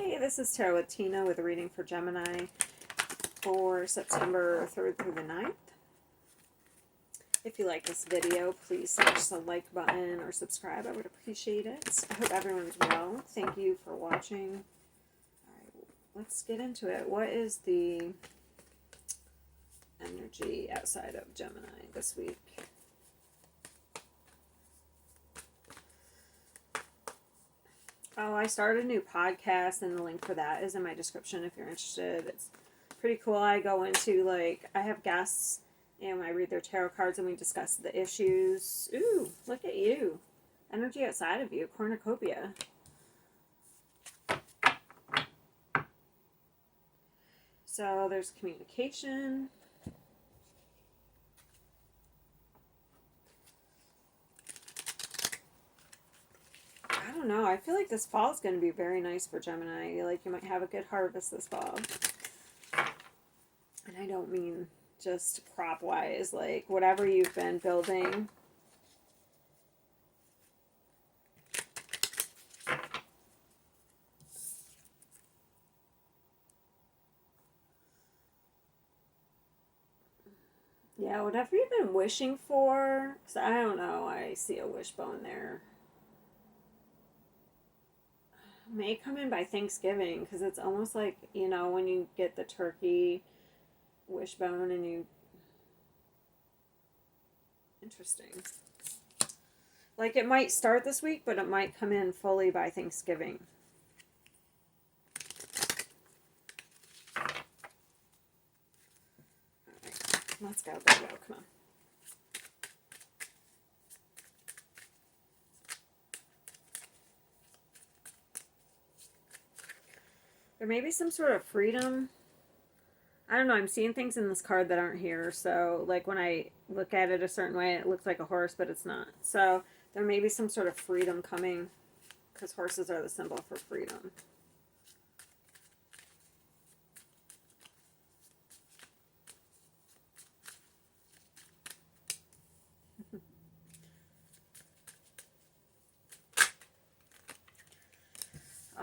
Hey, this is Tarot with Tina with a reading for Gemini for September 3rd through the 9th. If you like this video, please smash the like button or subscribe. I would appreciate it. I hope everyone's well. Thank you for watching. All right, let's get into it. What is the energy outside of Gemini this week? Oh, I started a new podcast, and the link for that is in my description if you're interested. It's pretty cool. I go into, I have guests, and I read their tarot cards, and we discuss the issues. Ooh, look at you. Energy outside of you, cornucopia. So there's communication. I don't know. I feel like this fall is going to be very nice for Gemini. Like, you might have a good harvest this fall. And I don't mean just crop-wise. Like, whatever you've been building. Yeah, whatever you've been wishing for. Because I don't know. I see a wishbone there. May come in by Thanksgiving, because it's almost like, you know, when you get the turkey wishbone and you... Interesting. Like, it might start this week, but it might come in fully by Thanksgiving. Alright, let's go, come on. There may be some sort of freedom. I don't know, I'm seeing things in this card that aren't here. So, like, when I look at it a certain way, it looks like a horse, but it's not. So, there may be some sort of freedom coming, because horses are the symbol for freedom.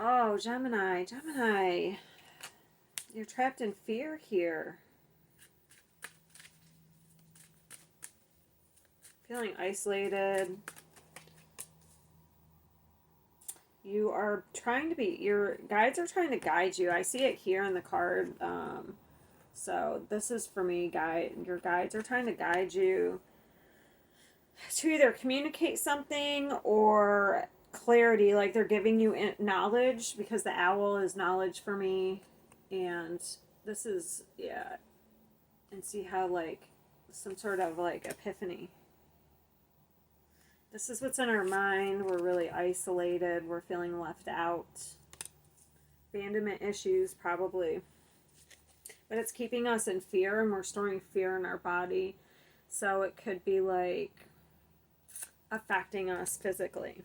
Oh, Gemini. You're trapped in fear here. Feeling isolated. You are trying to be, your guides are trying to guide you. I see it here in the card. So this is for me, your guides are trying to guide you to either communicate something or clarity, like they're giving you knowledge, because the owl is knowledge for me. And this is, yeah, and see how, like, some sort of, like, epiphany. This is what's in our mind. We're really isolated. We're feeling left out. Abandonment issues, probably. But it's keeping us in fear, and we're storing fear in our body. So it could be, like, affecting us physically.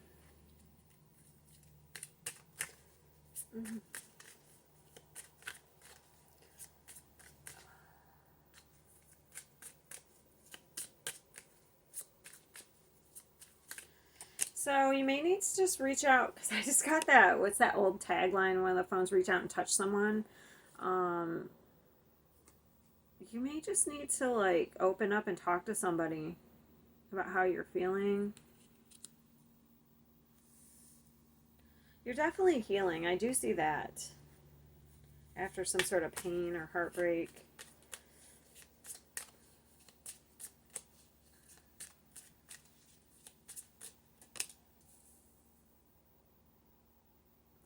Mm-hmm. So you may need to just reach out, because I just got that, what's that old tagline, one of the phones, reach out and touch someone. You may just need to, like, open up and talk to somebody about how you're feeling. You're definitely healing. I do see that. After some sort of pain or heartbreak.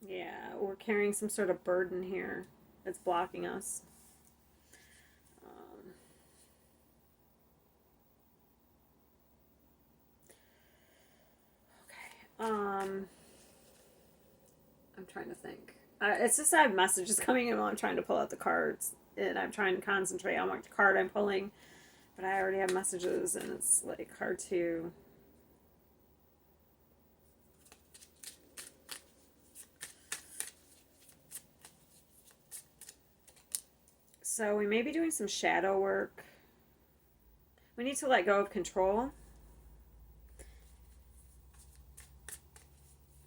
Yeah, we're carrying some sort of burden here that's blocking us. I'm trying to think. It's just I have messages coming in while I'm trying to pull out the cards, and I'm trying to concentrate on which card I'm pulling, but I already have messages, and it's, like, hard to... So we may be doing some shadow work. We need to let go of control.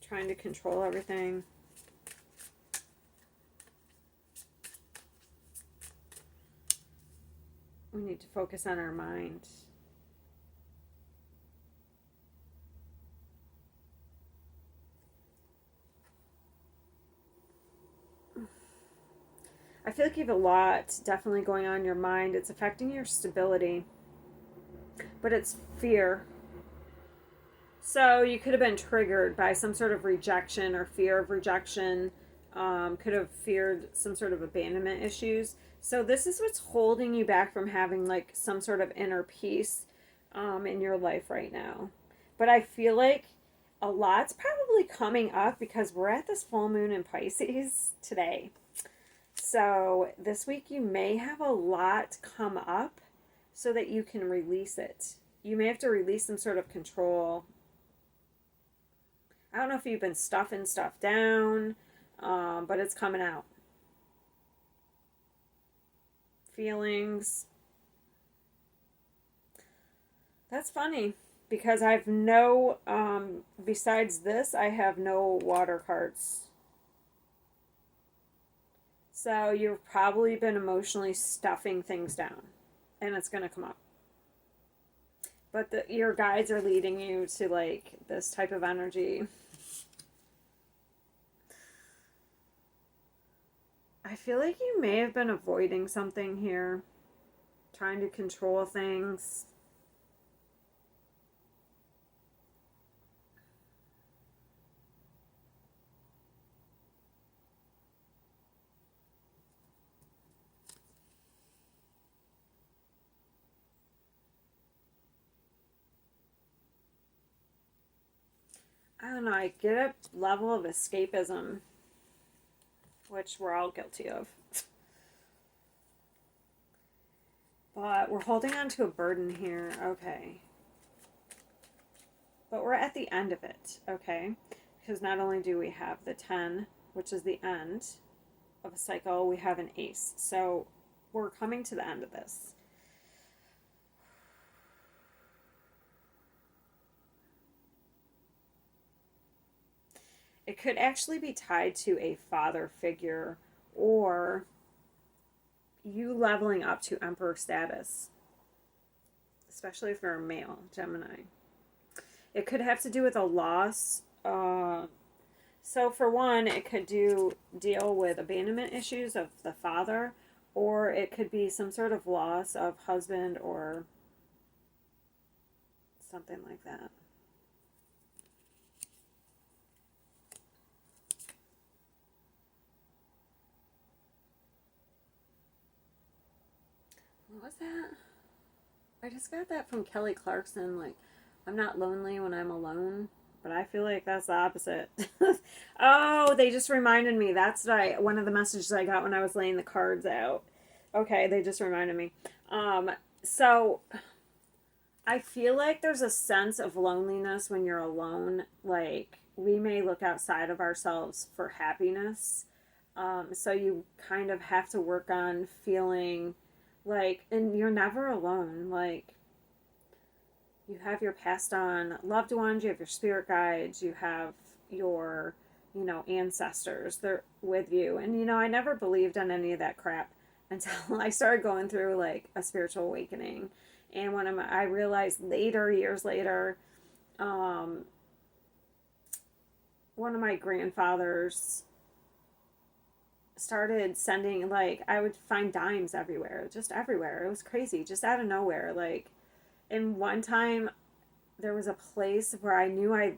Trying to control everything. We need to focus on our mind. I feel like you have a lot definitely going on in your mind. It's affecting your stability, but it's fear. So you could have been triggered by some sort of rejection or fear of rejection. Could have feared some sort of abandonment issues. So this is what's holding you back from having like some sort of inner peace in your life right now. But I feel like a lot's probably coming up because we're at this full moon in Pisces today. So this week you may have a lot come up so that you can release it. You may have to release some sort of control. I don't know if you've been stuffing stuff down, but it's coming out. Feelings. That's funny because I have no, besides this, I have no water cards. So you've probably been emotionally stuffing things down and it's going to come up. But your guides are leading you to like this type of energy. I feel like you may have been avoiding something here, trying to control things. I don't know, I get a level of escapism, which we're all guilty of. But we're holding on to a burden here. Okay. But we're at the end of it, okay? Because not only do we have the 10, which is the end of a cycle, we have an ace. So we're coming to the end of this. It could actually be tied to a father figure or you leveling up to emperor status, especially if you're a male, Gemini. It could have to do with a loss. So for one, it could deal with abandonment issues of the father, or it could be some sort of loss of husband or something like that. What was that? I just got that from Kelly Clarkson. Like, I'm not lonely when I'm alone, but I feel like that's the opposite. Oh, they just reminded me. That's one of the messages I got when I was laying the cards out. Okay, they just reminded me. So I feel like there's a sense of loneliness when you're alone. Like, we may look outside of ourselves for happiness. So you kind of have to work on feeling like, and you're never alone. Like, you have your passed on loved ones, you have your spirit guides, you have your, ancestors. They're with you. And, I never believed in any of that crap until I started going through like a spiritual awakening. And when I realized later, years later, one of my grandfathers started sending, like, I would find dimes everywhere, just everywhere. It was crazy, just out of nowhere. Like, and one time there was a place where I knew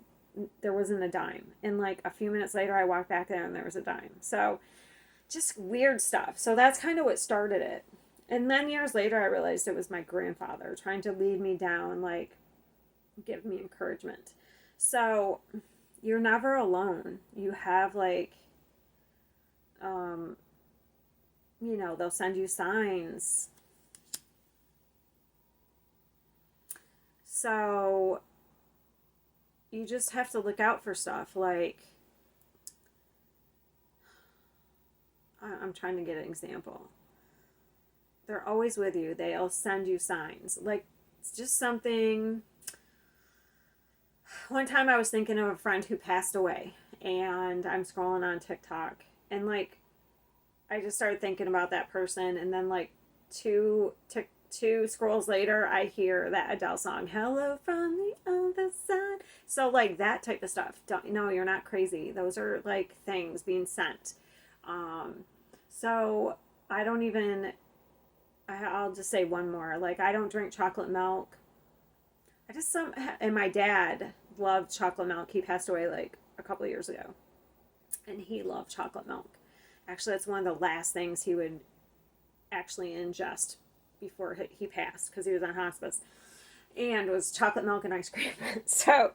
there wasn't a dime, and like a few minutes later I walked back there and there was a dime. So just weird stuff. So that's kind of what started it. And then years later I realized it was my grandfather trying to lead me down, like give me encouragement. So you're never alone. You have like they'll send you signs. So you just have to look out for stuff. Like, I'm trying to get an example. They're always with you. They'll send you signs. Like, it's just something. One time I was thinking of a friend who passed away, and I'm scrolling on TikTok, and like, I just started thinking about that person, and then like two scrolls later, I hear that Adele song, Hello from the Other Side. So, like, that type of stuff. Don't, no, you're not crazy. Those are, like, things being sent. Um, so, I don't even, I'll just say one more. Like, I don't drink chocolate milk. And my dad loved chocolate milk. He passed away, like, a couple of years ago. And he loved chocolate milk. Actually, that's one of the last things he would actually ingest before he passed, because he was on hospice, and was chocolate milk and ice cream. So,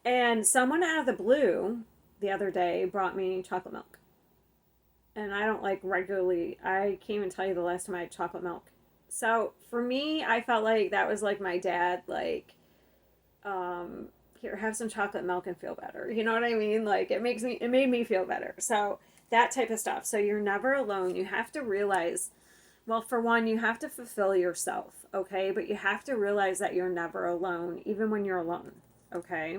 and someone out of the blue the other day brought me chocolate milk, and I don't like regularly, I can't even tell you the last time I had chocolate milk. So for me, I felt like that was like my dad, like, here, have some chocolate milk and feel better. You know what I mean? Like, it made me feel better. So that type of stuff. So you're never alone. You have to realize, well, for one, you have to fulfill yourself, okay? But you have to realize that you're never alone, even when you're alone, okay?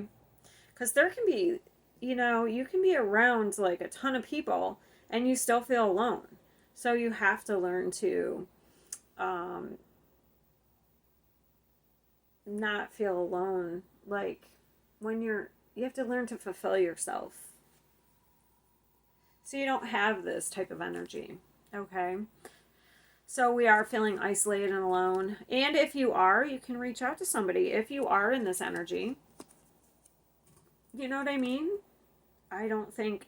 Because there can be, you can be around like a ton of people and you still feel alone. So you have to learn to not feel alone. Like, you have to learn to fulfill yourself. So you don't have this type of energy, okay? So we are feeling isolated and alone. And if you are, you can reach out to somebody. If you are in this energy, you know what I mean? I don't think,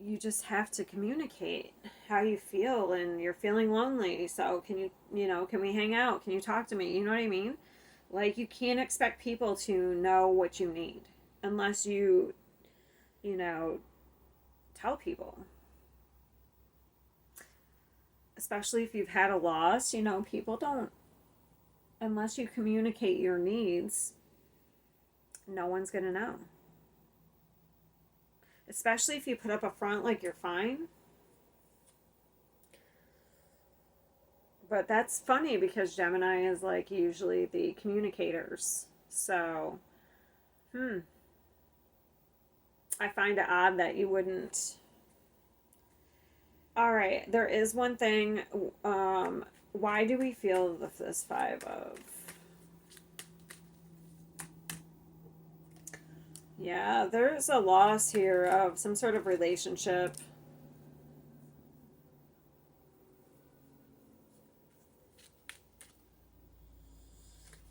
you just have to communicate how you feel, and you're feeling lonely. So can we hang out? Can you talk to me? You know what I mean? Like, you can't expect people to know what you need unless you know, tell people. Especially if you've had a loss, people don't, unless you communicate your needs, no one's going to know. Especially if you put up a front like you're fine. But that's funny because Gemini is like usually the communicators. So, I find it odd that you wouldn't. All right, there is one thing. Why do we feel this five of? Yeah, there's a loss here of some sort of relationship.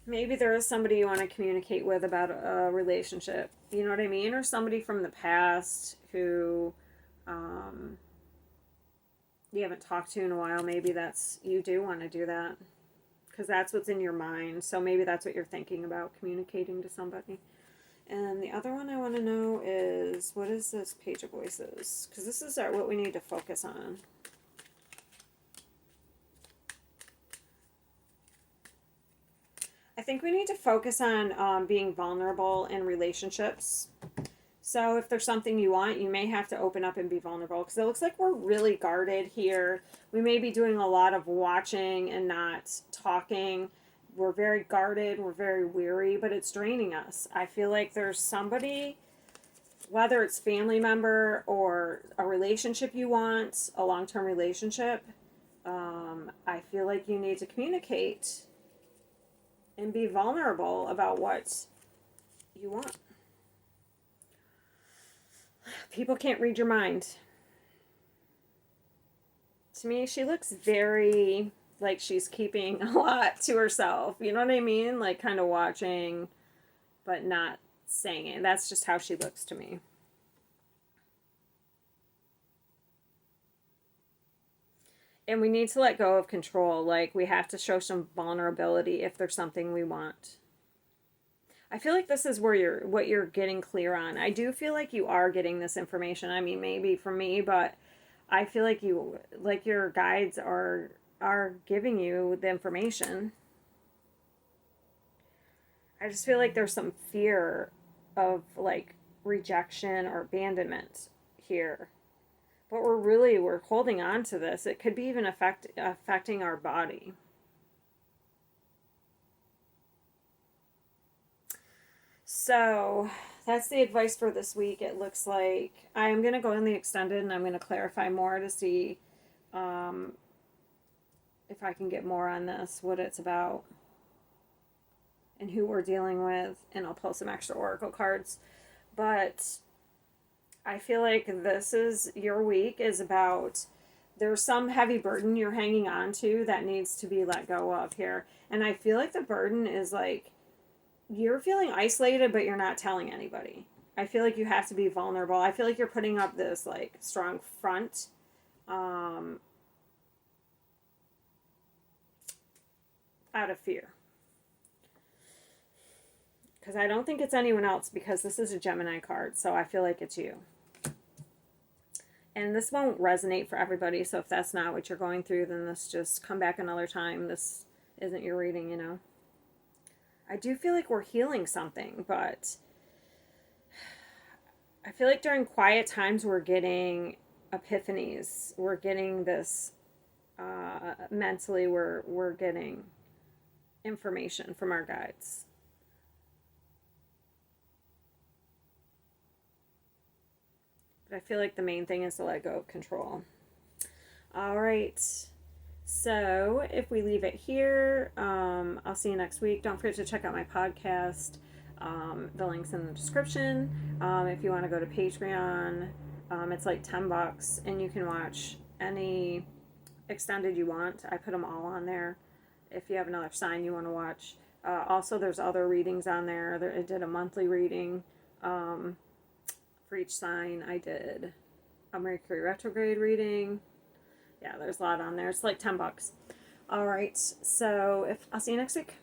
Maybe there is somebody you want to communicate with about a relationship. You know what I mean? Or somebody from the past who you haven't talked to in a while. Maybe you do want to do that. Because that's what's in your mind. So maybe that's what you're thinking about, communicating to somebody. And the other one I want to know is, what is this Page of Voices? Because this is what we need to focus on. I think we need to focus on being vulnerable in relationships. So if there's something you want, you may have to open up and be vulnerable. Because it looks like we're really guarded here. We may be doing a lot of watching and not talking. We're very guarded. We're very weary, but it's draining us. I feel like there's somebody, whether it's family member or a relationship you want, a long-term relationship, I feel like you need to communicate and be vulnerable about what you want. People can't read your mind. To me, she looks very like she's keeping a lot to herself. You know what I mean? Like, kind of watching, but not saying it. That's just how she looks to me. And we need to let go of control. Like, we have to show some vulnerability if there's something we want. I feel like this is where what you're getting clear on. I do feel like you are getting this information. I mean, maybe for me, but I feel like your guides are giving you the information. I just feel like there's some fear of like rejection or abandonment here. But we're holding on to this. It could be even affecting our body. So that's the advice for this week. It looks like I'm going to go in the extended and I'm going to clarify more to see if I can get more on this, what it's about, and who we're dealing with, and I'll pull some extra oracle cards. But I feel like this is your week is about there's some heavy burden you're hanging on to that needs to be let go of here. And I feel like the burden is like you're feeling isolated, but you're not telling anybody. I feel like you have to be vulnerable. I feel like you're putting up this like strong front. Out of fear. Because I don't think it's anyone else, because this is a Gemini card, so I feel like it's you. And this won't resonate for everybody, so if that's not what you're going through, then this just come back another time. This isn't your reading, you know. I do feel like we're healing something, but I feel like during quiet times we're getting epiphanies. We're getting this mentally, we're getting information from our guides. But I feel like the main thing is to let go of control. All right. So if we leave it here, I'll see you next week. Don't forget to check out my podcast. The link's in the description. If you want to go to Patreon, it's like $10, and you can watch any extended you want. I put them all on there. If you have another sign you want to watch. Also, there's other readings on there. I did a monthly reading. For each sign, I did a Mercury retrograde reading. Yeah, there's a lot on there. It's like $10. All right, so I'll see you next week.